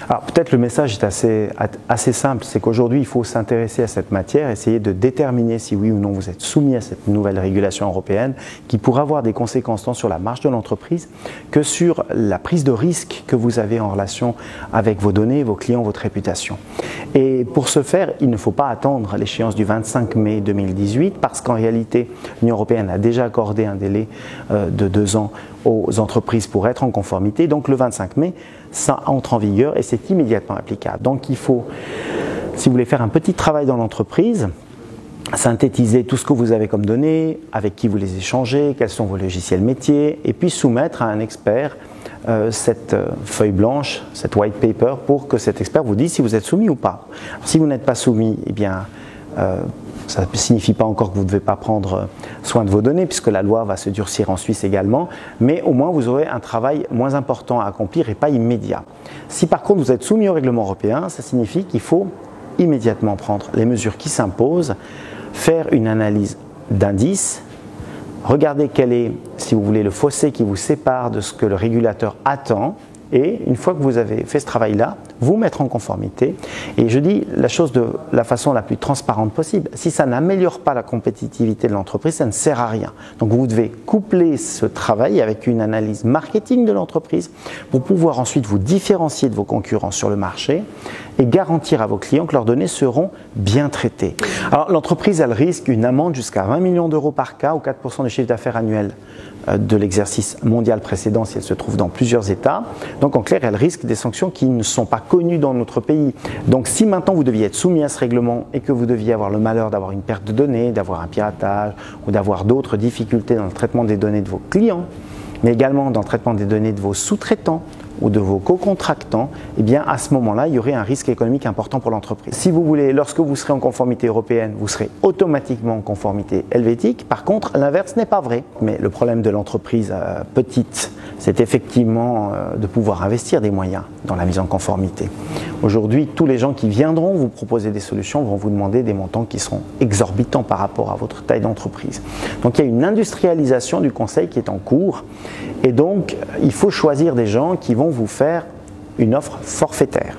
Alors peut-être le message est assez simple, c'est qu'aujourd'hui il faut s'intéresser à cette matière, essayer de déterminer si oui ou non vous êtes soumis à cette nouvelle régulation européenne qui pourra avoir des conséquences tant sur la marge de l'entreprise que sur la prise de risque que vous avez en relation avec vos données, vos clients, votre réputation. Et pour ce faire, il ne faut pas attendre l'échéance du 25 mai 2018 parce qu'en réalité l'Union européenne a déjà accordé un délai de 2 ans aux entreprises pour être en conformité. Donc le 25 mai, ça entre en vigueur et c'est immédiatement applicable. Donc il faut, si vous voulez faire un petit travail dans l'entreprise, synthétiser tout ce que vous avez comme données, avec qui vous les échangez, quels sont vos logiciels métiers, et puis soumettre à un expert cette feuille blanche, cette white paper, pour que cet expert vous dise si vous êtes soumis ou pas. Alors, si vous n'êtes pas soumis, eh bien, ça ne signifie pas encore que vous ne devez pas prendre soin de vos données, puisque la loi va se durcir en Suisse également, mais au moins vous aurez un travail moins important à accomplir et pas immédiat. Si par contre vous êtes soumis au règlement européen, ça signifie qu'il faut immédiatement prendre les mesures qui s'imposent, faire une analyse d'indices, regarder quel est, si vous voulez, le fossé qui vous sépare de ce que le régulateur attend, et une fois que vous avez fait ce travail-là, vous mettre en conformité. Et je dis la chose de la façon la plus transparente possible. Si ça n'améliore pas la compétitivité de l'entreprise, ça ne sert à rien. Donc vous devez coupler ce travail avec une analyse marketing de l'entreprise pour pouvoir ensuite vous différencier de vos concurrents sur le marché et garantir à vos clients que leurs données seront bien traitées. Alors l'entreprise, elle risque une amende jusqu'à 20 millions d'euros par cas ou 4% du chiffre d'affaires annuel de l'exercice mondial précédent si elle se trouve dans plusieurs États. Donc en clair, elle risque des sanctions qui ne sont pas connues dans notre pays. Donc si maintenant vous deviez être soumis à ce règlement et que vous deviez avoir le malheur d'avoir une perte de données, d'avoir un piratage ou d'avoir d'autres difficultés dans le traitement des données de vos clients, mais également dans le traitement des données de vos sous-traitants ou de vos co-contractants, eh bien à ce moment-là, il y aurait un risque économique important pour l'entreprise. Si vous voulez, lorsque vous serez en conformité européenne, vous serez automatiquement en conformité helvétique. Par contre, l'inverse n'est pas vrai. Mais le problème de l'entreprise petite, c'est effectivement de pouvoir investir des moyens dans la mise en conformité. Aujourd'hui, tous les gens qui viendront vous proposer des solutions vont vous demander des montants qui seront exorbitants par rapport à votre taille d'entreprise. Donc il y a une industrialisation du conseil qui est en cours et donc il faut choisir des gens qui vont vous faire une offre forfaitaire.